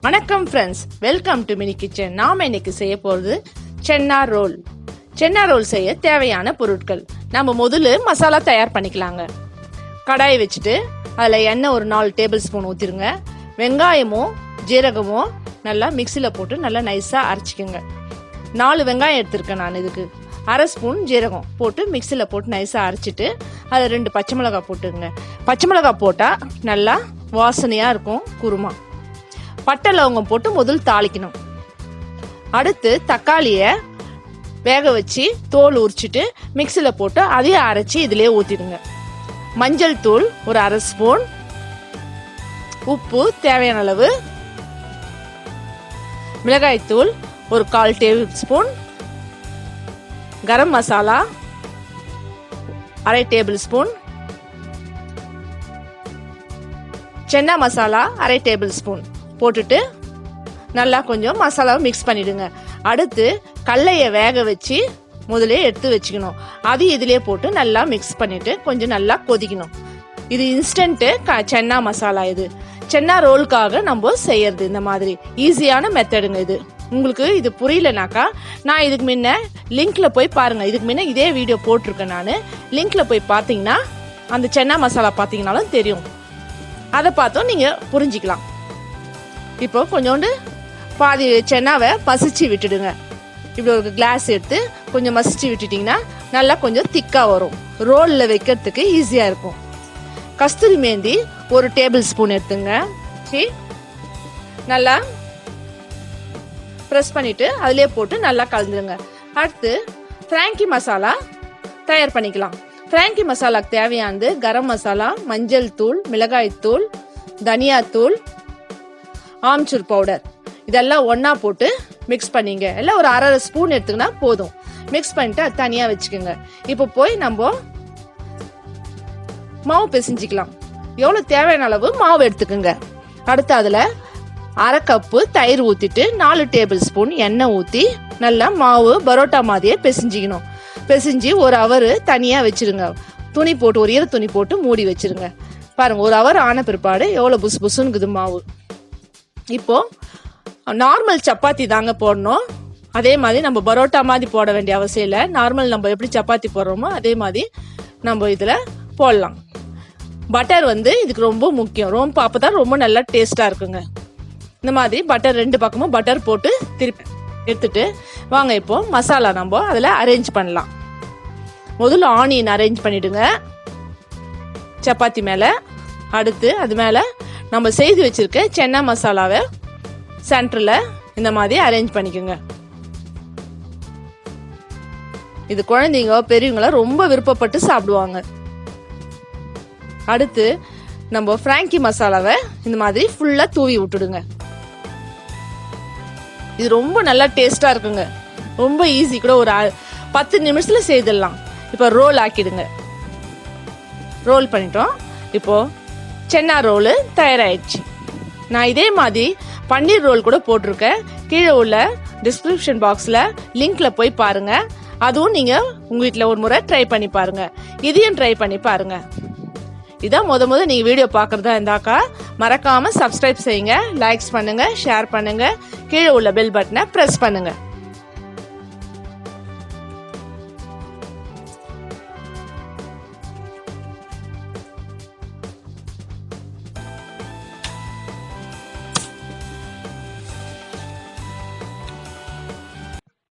வணக்கம் friends, welcome to mini kitchen. நாம இன்னைக்கு செய்ய போறது சென்னா ரோல். சென்னா ரோல் செய்ய தேவையான பொருட்கள் நம்ம முதல்ல மசாலா தயார் பண்ணிக்கலாங்க. கடாயை வச்சுட்டு அதில் எண்ணெய் ஒரு 4 டேபிள் ஸ்பூன் ஊற்றிருங்க. வெங்காயமும் ஜீரகமும் நல்லா மிக்சியில் போட்டு நல்லா நைஸாக அரைச்சிக்கோங்க. 4 வெங்காயம் எடுத்திருக்கேன் நான். இதுக்கு 1/2 ஸ்பூன் ஜீரகம் போட்டு மிக்சியில் போட்டு நைஸாக அரைச்சிட்டு அதில் 2 பச்சை மிளகாய் போட்டுங்க. பச்சை மிளகாய் போட்டால் நல்லா வாசனையாக இருக்கும் குருமா. பட்டை லவங்கம் போட்டு முதல் தாளிக்கணும். அடுத்து தக்காளியை வேக வச்சு தோல் உரிச்சிட்டு மிக்சியில் போட்டு அதையும் அரைச்சி இதிலே ஊற்றிடுங்க. மஞ்சள் தூள் ஒரு 1/2 ஸ்பூன், உப்பு தேவையான அளவு, மிளகாய் தூள் ஒரு 1/4 table spoon, garam masala 1/2 table spoon, சென்னா மசாலா 1/2 டேபிள் ஸ்பூன் போட்டுட்டு நல்லா கொஞ்சம் மசாலாவை மிக்ஸ் பண்ணிடுங்க. அடுத்து கடலையை வேக வச்சு முதலே எடுத்து வச்சுக்கணும். அது இதிலே போட்டு நல்லா மிக்ஸ் பண்ணிட்டு கொஞ்சம் நல்லா கொதிக்கணும். இது இன்ஸ்டன்ட் சென்னா மசாலா. இது சென்னா ரோலுக்காக நம்ம செய்யறது. இந்த மாதிரி ஈஸியான மெத்தடுங்க இது. உங்களுக்கு இது புரியலனாக்கா நான் இதுக்கு முன்ன லிங்க்ல போய் பாருங்க. இதுக்கு முன்ன இதே வீடியோ போட்டிருக்கேன் நான். லிங்க்ல போய் பார்த்தீங்கன்னா அந்த சென்னா மசாலா பார்த்தீங்கன்னாலும் தெரியும். அதை பார்த்தோம் நீங்க புரிஞ்சிக்கலாம். இப்போ கொஞ்சோண்டு பாதி சென்னாவை மசிச்சு விட்டுடுங்க. இப்படி ஒரு கிளாஸ் எடுத்து கொஞ்சம் மசிச்சு விட்டுட்டிங்கன்னா நல்லா கொஞ்சம் திக்காக வரும். ரோலில் வைக்கிறதுக்கு ஈஸியாக இருக்கும். கஸ்தூரி மேந்தி ஒரு டேபிள் ஸ்பூன் எடுத்துங்க. நல்லா ப்ரெஸ் பண்ணிட்டு அதிலே போட்டு நல்லா கலந்துருங்க. அடுத்து ஃப்ராங்கி மசாலா தயார் பண்ணிக்கலாம். ஃப்ராங்கி மசாலாக்கு தேவையானது கரம் மசாலா, மஞ்சள் தூள், மிளகாய் தூள், தனியாத்தூள், ஆம்ச்சூர் பவுடர் இதெல்லாம் ஒன்னா போட்டு மிக்ஸ் பண்ணிங்க. எல்லாம் ஒரு 1/2 ஸ்பூன் எடுத்துக்கினா போதும். மிக்ஸ் பண்ணிட்டு அது தனியா வச்சுக்கோங்க. இப்போ போய் நம்ம மாவு பிசைஞ்சிக்கலாம். எவ்வளவு தேவையான அளவு மாவு எடுத்துக்கோங்க. அடுத்து அதுல 1/2 கப்பு தயிர் ஊத்திட்டு 4 டேபிள் ஸ்பூன் எண்ணெய் ஊத்தி நல்லா மாவு பரோட்டா மாதிரியே பிசைஞ்சிக்கணும். பிசைஞ்சு ஒரு ஹவர் தனியா வச்சிருங்க. துணி போட்டு ஒரு ஈர துணி போட்டு மூடி வச்சிருங்க. பாருங்க, ஒரு ஹவர் ஆன பிற்பாடு எவ்வளவு புசு புசுன்னு மாவு. இப்போ நார்மல் சப்பாத்தி தாங்க போடணும். அதே மாதிரி நம்ம பரோட்டா மாதிரி போட வேண்டிய அவசியம் இல்லை. நார்மல் நம்ம எப்படி சப்பாத்தி போடுறோமோ அதே மாதிரி நம்ம இதுல போடலாம். பட்டர் இதுக்கு ரொம்ப முக்கியம். ரொம்ப அப்பதான் ரொம்ப நல்லா டேஸ்டா இருக்குங்க. இந்த மாதிரி பட்டர் 2 பக்கமும் பட்டர் போட்டு திருப்பி எடுத்துட்டு வாங்க இப்போ மசாலா நம்ம அதுல அரேஞ்ச் பண்ணலாம். முதல்ல ஆனியன் அரேஞ்ச் பண்ணிடுங்க சப்பாத்தி மேல. அடுத்து அது மேல நம்ம செய்து வச்சிருக்க சென்னா மசாலாவை சென்டர்ல இந்த மாதிரி அரேஞ்ச் பண்ணிக்கோங்க. இது குழந்தைங்க பெரியவங்கள ரொம்ப விருப்பப்பட்டு சாப்பிடுவாங்க. அடுத்து நம்ம ஃப்ராங்கி மசாலாவை இந்த மாதிரி ஃபுல்லா தூவி விட்டுடுங்க. இது ரொம்ப நல்லா டேஸ்டா இருக்குங்க. ரொம்ப ஈஸி கூட. ஒரு 10 நிமிஷத்துல செய்திடலாம். இப்போ ரோல் ஆக்கிடுங்க. ரோல் பண்ணிட்டோம். இப்போ சென்னா ரோல் தயாராயிடுச்சு. நான் இதே மாதிரி பன்னீர் ரோல் கூட போட்டிருக்கேன். கீழே உள்ள டிஸ்கிரிப்ஷன் பாக்ஸ்ல லிங்க்ல போய் பாருங்க. அதுவும் நீங்க உங்க வீட்டுல ஒரு முறை ட்ரை பண்ணி பாருங்க. இதையும் ட்ரை பண்ணி பாருங்க. இதான் முத நீங்க வீடியோ பாக்குறதா இருந்தாக்கா மறக்காம சப்ஸ்கிரைப் செய்யுங்க, லைக்ஸ் பண்ணுங்க, ஷேர் பண்ணுங்க, கீழே உள்ள பெல் பட்டனை பிரஸ் பண்ணுங்க.